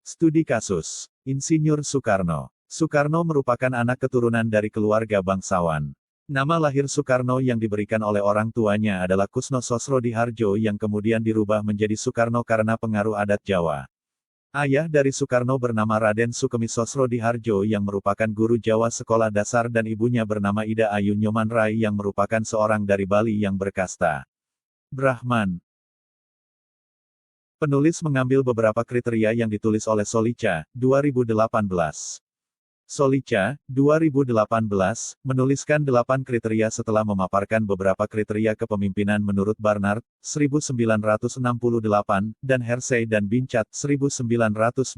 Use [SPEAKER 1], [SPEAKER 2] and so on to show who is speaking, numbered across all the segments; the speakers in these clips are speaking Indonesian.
[SPEAKER 1] Studi kasus. Insinyur Soekarno. Soekarno merupakan anak keturunan dari keluarga bangsawan. Nama lahir Soekarno yang diberikan oleh orang tuanya adalah Kusno Sosrodihardjo yang kemudian dirubah menjadi Soekarno karena pengaruh adat Jawa. Ayah dari Soekarno bernama Raden Sukemi Sosrodihardjo yang merupakan guru Jawa sekolah dasar dan ibunya bernama Ida Ayu Nyoman Rai yang merupakan seorang dari Bali yang berkasta Brahman. Penulis mengambil beberapa kriteria yang ditulis oleh Solica, 2018. Solica, 2018, menuliskan 8 kriteria setelah memaparkan beberapa kriteria kepemimpinan menurut Barnard, 1968, dan Hersey dan Binchat, 1980.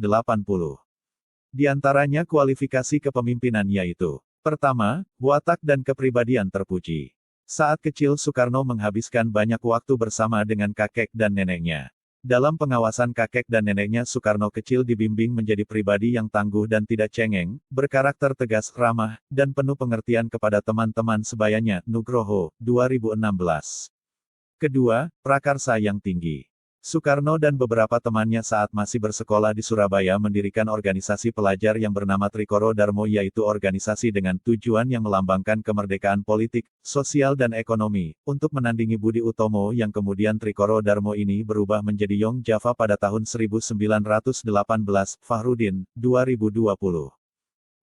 [SPEAKER 1] Di antaranya kualifikasi kepemimpinan yaitu: pertama, watak dan kepribadian terpuji. Saat kecil Soekarno menghabiskan banyak waktu bersama dengan kakek dan neneknya. Dalam pengawasan kakek dan neneknya Soekarno kecil dibimbing menjadi pribadi yang tangguh dan tidak cengeng, berkarakter tegas, ramah, dan penuh pengertian kepada teman-teman sebayanya. Nugroho, 2016. Kedua, prakarsa yang tinggi. Soekarno dan beberapa temannya saat masih bersekolah di Surabaya mendirikan organisasi pelajar yang bernama Trikoro Darmo, yaitu organisasi dengan tujuan yang melambangkan kemerdekaan politik, sosial dan ekonomi, untuk menandingi Budi Utomo yang kemudian Trikoro Darmo ini berubah menjadi Young Java pada tahun 1918. Fahrudin, 2020.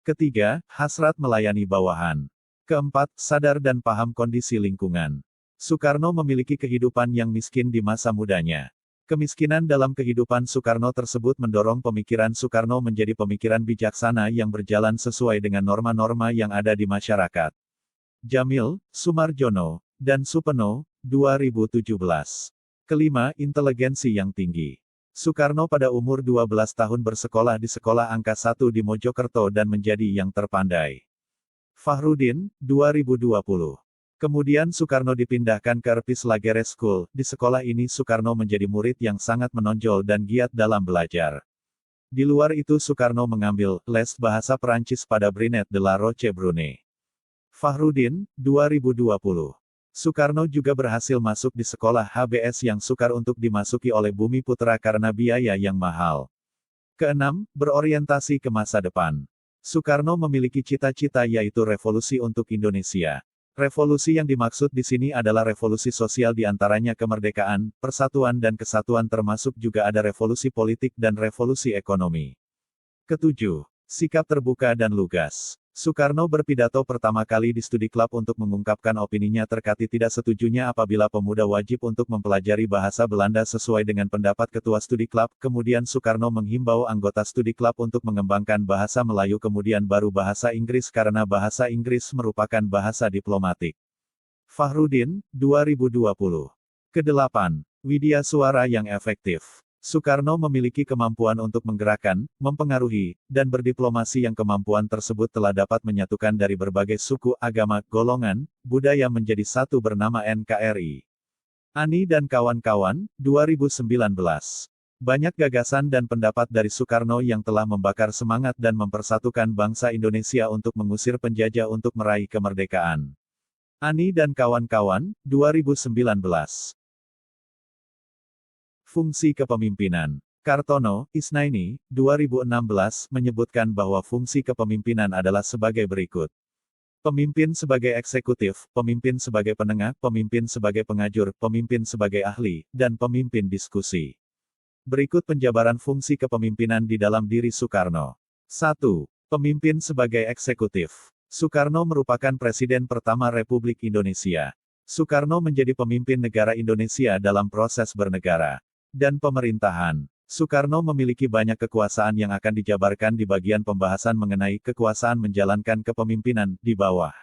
[SPEAKER 1] Ketiga, hasrat melayani bawahan. Keempat, sadar dan paham kondisi lingkungan. Soekarno memiliki kehidupan yang miskin di masa mudanya. Kemiskinan dalam kehidupan Soekarno tersebut mendorong pemikiran Soekarno menjadi pemikiran bijaksana yang berjalan sesuai dengan norma-norma yang ada di masyarakat. Jamil, Sumarjono, dan Supeno, 2017. Kelima, inteligensi yang tinggi. Soekarno pada umur 12 tahun bersekolah di Sekolah Angka 1 di Mojokerto dan menjadi yang terpandai. Fahrudin, 2020. Kemudian Soekarno dipindahkan ke Erpis Lagere School. Di sekolah ini Soekarno menjadi murid yang sangat menonjol dan giat dalam belajar. Di luar itu Soekarno mengambil les bahasa Perancis pada Brinet de la Roche-Brune. Fahrudin, 2020. Soekarno juga berhasil masuk di sekolah HBS yang sukar untuk dimasuki oleh Bumi Putra karena biaya yang mahal. Keenam, berorientasi ke masa depan. Soekarno memiliki cita-cita yaitu revolusi untuk Indonesia. Revolusi yang dimaksud di sini adalah revolusi sosial, di antaranya kemerdekaan, persatuan dan kesatuan, termasuk juga ada revolusi politik dan revolusi ekonomi. Ketujuh, sikap terbuka dan lugas. Soekarno berpidato pertama kali di Studi Club untuk mengungkapkan opininya terkait tidak setujunya apabila pemuda wajib untuk mempelajari bahasa Belanda sesuai dengan pendapat Ketua Studi Club. Kemudian Soekarno menghimbau anggota Studi Club untuk mengembangkan bahasa Melayu kemudian baru bahasa Inggris karena bahasa Inggris merupakan bahasa diplomatik. Fahrudin, 2020. Kedelapan, widya suara yang efektif. Soekarno memiliki kemampuan untuk menggerakkan, mempengaruhi, dan berdiplomasi yang kemampuan tersebut telah dapat menyatukan dari berbagai suku, agama, golongan, budaya menjadi satu bernama NKRI. Ani dan kawan-kawan, 2019. Banyak gagasan dan pendapat dari Soekarno yang telah membakar semangat dan mempersatukan bangsa Indonesia untuk mengusir penjajah untuk meraih kemerdekaan. Ani dan kawan-kawan, 2019. Fungsi kepemimpinan. Kartono, Isnaini, 2016, menyebutkan bahwa fungsi kepemimpinan adalah sebagai berikut. Pemimpin sebagai eksekutif, pemimpin sebagai penengah, pemimpin sebagai pengajur, pemimpin sebagai ahli, dan pemimpin diskusi. Berikut penjabaran fungsi kepemimpinan di dalam diri Soekarno. 1. Pemimpin sebagai eksekutif. Soekarno merupakan Presiden pertama Republik Indonesia. Soekarno menjadi pemimpin negara Indonesia dalam proses bernegara dan pemerintahan. Soekarno memiliki banyak kekuasaan yang akan dijabarkan di bagian pembahasan mengenai kekuasaan menjalankan kepemimpinan di bawah.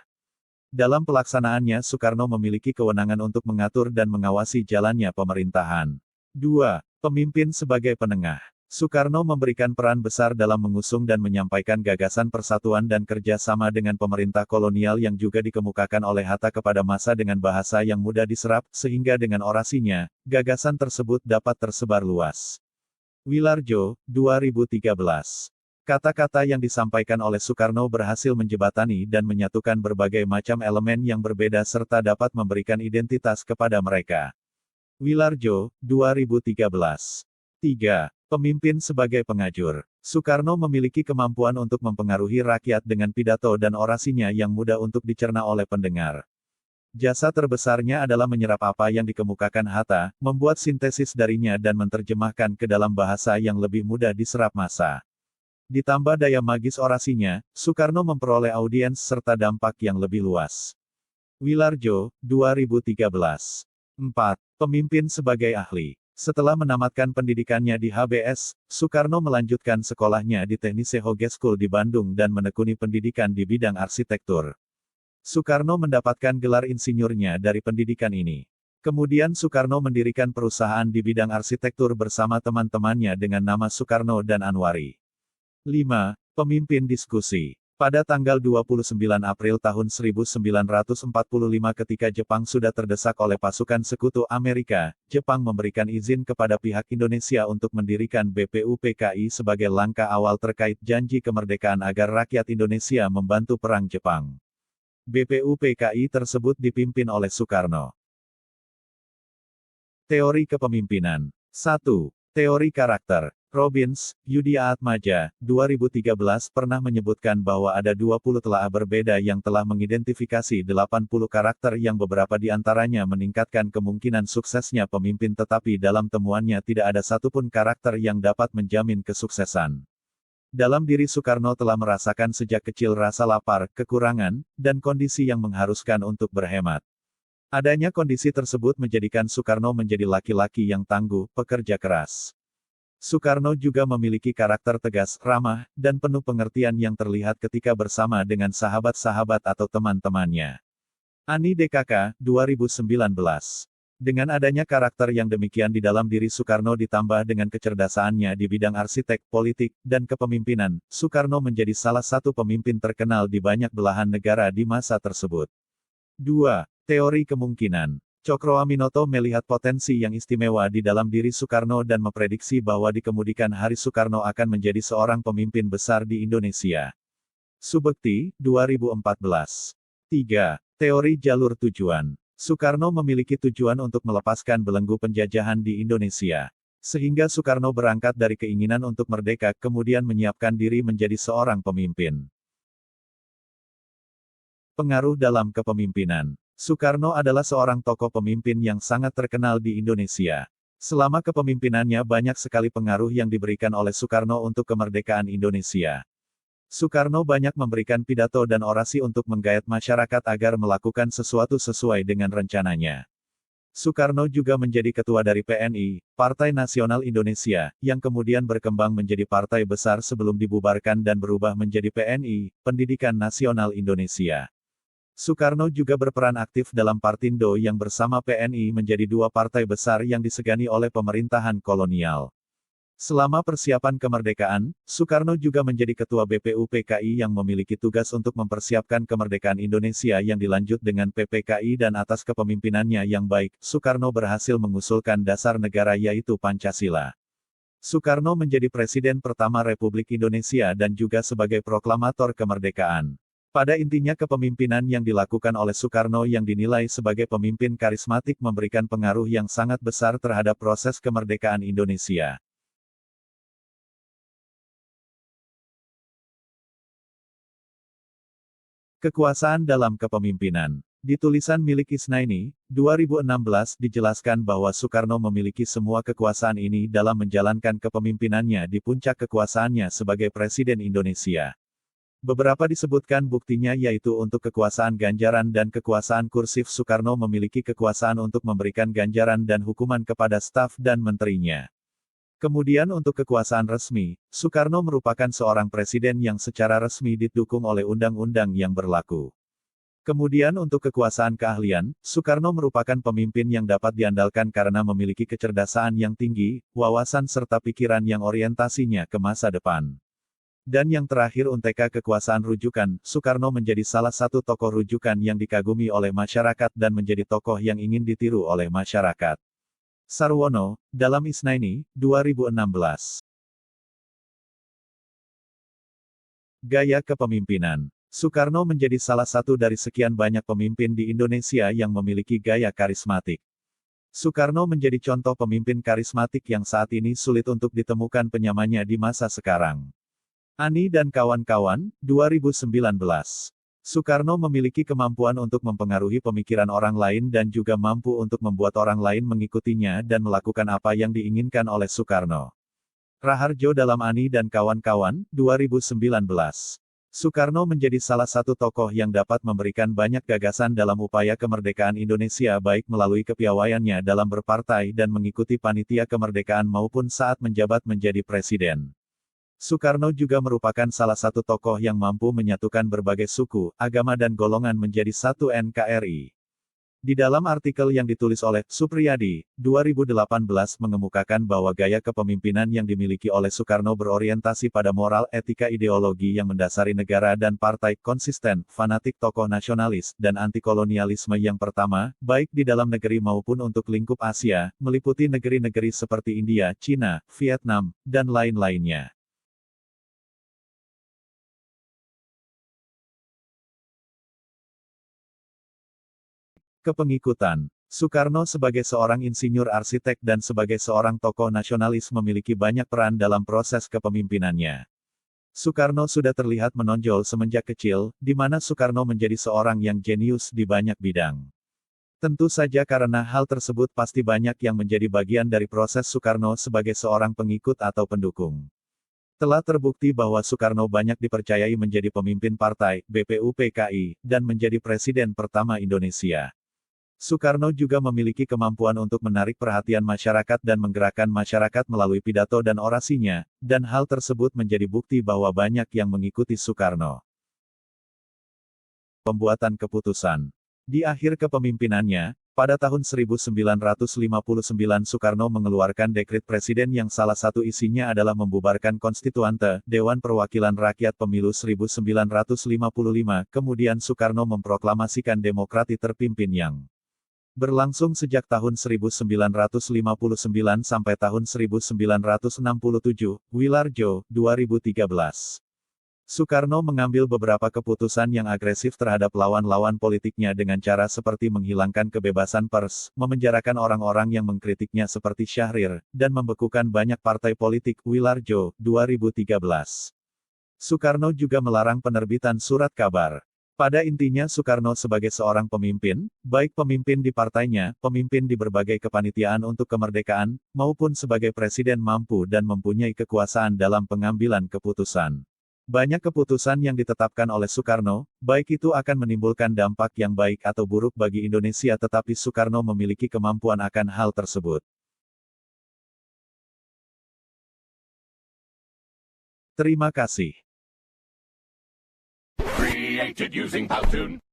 [SPEAKER 1] Dalam pelaksanaannya Soekarno memiliki kewenangan untuk mengatur dan mengawasi jalannya pemerintahan. 2. Pemimpin sebagai penengah. Soekarno memberikan peran besar dalam mengusung dan menyampaikan gagasan persatuan dan kerjasama dengan pemerintah kolonial yang juga dikemukakan oleh Hatta kepada massa dengan bahasa yang mudah diserap, sehingga dengan orasinya, gagasan tersebut dapat tersebar luas. Wilarjo, 2013. Kata-kata yang disampaikan oleh Soekarno berhasil menjebatani dan menyatukan berbagai macam elemen yang berbeda serta dapat memberikan identitas kepada mereka. Wilarjo, 2013. 3. Pemimpin sebagai pengajur. Soekarno memiliki kemampuan untuk mempengaruhi rakyat dengan pidato dan orasinya yang mudah untuk dicerna oleh pendengar. Jasa terbesarnya adalah menyerap apa yang dikemukakan Hatta, membuat sintesis darinya dan menerjemahkan ke dalam bahasa yang lebih mudah diserap massa. Ditambah daya magis orasinya, Soekarno memperoleh audiens serta dampak yang lebih luas. Wilarjo, 2013. 4. Pemimpin sebagai ahli. Setelah menamatkan pendidikannya di HBS, Soekarno melanjutkan sekolahnya di Teknise Hoge School di Bandung dan menekuni pendidikan di bidang arsitektur. Soekarno mendapatkan gelar insinyurnya dari pendidikan ini. Kemudian Soekarno mendirikan perusahaan di bidang arsitektur bersama teman-temannya dengan nama Soekarno dan Anwari. 5. Pemimpin diskusi. Pada tanggal 29 April tahun 1945 ketika Jepang sudah terdesak oleh pasukan sekutu Amerika, Jepang memberikan izin kepada pihak Indonesia untuk mendirikan BPUPKI sebagai langkah awal terkait janji kemerdekaan agar rakyat Indonesia membantu perang Jepang. BPUPKI tersebut dipimpin oleh Soekarno. Teori kepemimpinan. 1. Teori karakter. Robbins, Yudhya Atmaja, 2013 pernah menyebutkan bahwa ada 20 telah berbeda yang telah mengidentifikasi 80 karakter yang beberapa di antaranya meningkatkan kemungkinan suksesnya pemimpin tetapi dalam temuannya tidak ada satupun karakter yang dapat menjamin kesuksesan. Dalam diri Soekarno telah merasakan sejak kecil rasa lapar, kekurangan, dan kondisi yang mengharuskan untuk berhemat. Adanya kondisi tersebut menjadikan Soekarno menjadi laki-laki yang tangguh, pekerja keras. Soekarno juga memiliki karakter tegas, ramah, dan penuh pengertian yang terlihat ketika bersama dengan sahabat-sahabat atau teman-temannya. Ani DKK, 2019. Dengan adanya karakter yang demikian di dalam diri Soekarno ditambah dengan kecerdasannya di bidang arsitek, politik, dan kepemimpinan, Soekarno menjadi salah satu pemimpin terkenal di banyak belahan negara di masa tersebut. 2. Teori kemungkinan. Cokroaminoto melihat potensi yang istimewa di dalam diri Soekarno dan memprediksi bahwa di kemudian hari Soekarno akan menjadi seorang pemimpin besar di Indonesia. Subekti, 2014. 3. Teori jalur tujuan. Soekarno memiliki tujuan untuk melepaskan belenggu penjajahan di Indonesia. Sehingga Soekarno berangkat dari keinginan untuk merdeka, kemudian menyiapkan diri menjadi seorang pemimpin. Pengaruh dalam kepemimpinan. Soekarno adalah seorang tokoh pemimpin yang sangat terkenal di Indonesia. Selama kepemimpinannya banyak sekali pengaruh yang diberikan oleh Soekarno untuk kemerdekaan Indonesia. Soekarno banyak memberikan pidato dan orasi untuk menggayat masyarakat agar melakukan sesuatu sesuai dengan rencananya. Soekarno juga menjadi ketua dari PNI, Partai Nasional Indonesia, yang kemudian berkembang menjadi partai besar sebelum dibubarkan dan berubah menjadi PNI, Pendidikan Nasional Indonesia. Soekarno juga berperan aktif dalam Partindo yang bersama PNI menjadi dua partai besar yang disegani oleh pemerintahan kolonial. Selama persiapan kemerdekaan, Soekarno juga menjadi ketua BPUPKI yang memiliki tugas untuk mempersiapkan kemerdekaan Indonesia yang dilanjut dengan PPKI dan atas kepemimpinannya yang baik, Soekarno berhasil mengusulkan dasar negara yaitu Pancasila. Soekarno menjadi Presiden pertama Republik Indonesia dan juga sebagai proklamator kemerdekaan. Pada intinya kepemimpinan yang dilakukan oleh Soekarno yang dinilai sebagai pemimpin karismatik memberikan pengaruh yang sangat besar terhadap proses kemerdekaan Indonesia. Kekuasaan dalam kepemimpinan. Di tulisan milik Isnaini, 2016 dijelaskan bahwa Soekarno memiliki semua kekuasaan ini dalam menjalankan kepemimpinannya di puncak kekuasaannya sebagai Presiden Indonesia. Beberapa disebutkan buktinya yaitu untuk kekuasaan ganjaran dan kekuasaan kursif Soekarno memiliki kekuasaan untuk memberikan ganjaran dan hukuman kepada staf dan menterinya. Kemudian untuk kekuasaan resmi, Soekarno merupakan seorang presiden yang secara resmi didukung oleh undang-undang yang berlaku. Kemudian untuk kekuasaan keahlian, Soekarno merupakan pemimpin yang dapat diandalkan karena memiliki kecerdasan yang tinggi, wawasan serta pikiran yang orientasinya ke masa depan. Dan yang terakhir untuk kekuasaan rujukan, Soekarno menjadi salah satu tokoh rujukan yang dikagumi oleh masyarakat dan menjadi tokoh yang ingin ditiru oleh masyarakat. Sarwono, dalam Isnaini, 2016. Gaya kepemimpinan. Soekarno menjadi salah satu dari sekian banyak pemimpin di Indonesia yang memiliki gaya karismatik. Soekarno menjadi contoh pemimpin karismatik yang saat ini sulit untuk ditemukan penyamanya di masa sekarang. Ani dan kawan-kawan, 2019. Soekarno memiliki kemampuan untuk mempengaruhi pemikiran orang lain dan juga mampu untuk membuat orang lain mengikutinya dan melakukan apa yang diinginkan oleh Soekarno. Raharjo dalam Ani dan kawan-kawan, 2019. Soekarno menjadi salah satu tokoh yang dapat memberikan banyak gagasan dalam upaya kemerdekaan Indonesia baik melalui kepiawaiannya dalam berpartai dan mengikuti panitia kemerdekaan maupun saat menjabat menjadi presiden. Soekarno juga merupakan salah satu tokoh yang mampu menyatukan berbagai suku, agama dan golongan menjadi satu NKRI. Di dalam artikel yang ditulis oleh Supriyadi, 2018 mengemukakan bahwa gaya kepemimpinan yang dimiliki oleh Soekarno berorientasi pada moral etika ideologi yang mendasari negara dan partai, konsisten, fanatik tokoh nasionalis, dan antikolonialisme yang pertama, baik di dalam negeri maupun untuk lingkup Asia, meliputi negeri-negeri seperti India, Cina, Vietnam, dan lain-lainnya. Kepengikutan. Soekarno sebagai seorang insinyur arsitek dan sebagai seorang tokoh nasionalis memiliki banyak peran dalam proses kepemimpinannya. Soekarno sudah terlihat menonjol semenjak kecil, di mana Soekarno menjadi seorang yang jenius di banyak bidang. Tentu saja karena hal tersebut pasti banyak yang menjadi bagian dari proses Soekarno sebagai seorang pengikut atau pendukung. Telah terbukti bahwa Soekarno banyak dipercayai menjadi pemimpin partai, BPUPKI, dan menjadi presiden pertama Indonesia. Soekarno juga memiliki kemampuan untuk menarik perhatian masyarakat dan menggerakkan masyarakat melalui pidato dan orasinya, dan hal tersebut menjadi bukti bahwa banyak yang mengikuti Soekarno. Pembuatan keputusan. Di akhir kepemimpinannya, pada tahun 1959 Soekarno mengeluarkan dekret presiden yang salah satu isinya adalah membubarkan Konstituante, Dewan Perwakilan Rakyat Pemilu 1955, kemudian Soekarno memproklamasikan demokrasi terpimpin yang berlangsung sejak tahun 1959 sampai tahun 1967, Wilarjo, 2013. Soekarno mengambil beberapa keputusan yang agresif terhadap lawan-lawan politiknya dengan cara seperti menghilangkan kebebasan pers, memenjarakan orang-orang yang mengkritiknya seperti Syahrir, dan membekukan banyak partai politik, Wilarjo, 2013. Soekarno juga melarang penerbitan surat kabar. Pada intinya Soekarno sebagai seorang pemimpin, baik pemimpin di partainya, pemimpin di berbagai kepanitiaan untuk kemerdekaan, maupun sebagai presiden mampu dan mempunyai kekuasaan dalam pengambilan keputusan. Banyak keputusan yang ditetapkan oleh Soekarno, baik itu akan menimbulkan dampak yang baik atau buruk bagi Indonesia tetapi Soekarno memiliki kemampuan akan hal tersebut. Terima kasih.
[SPEAKER 2] Created using Powtoon.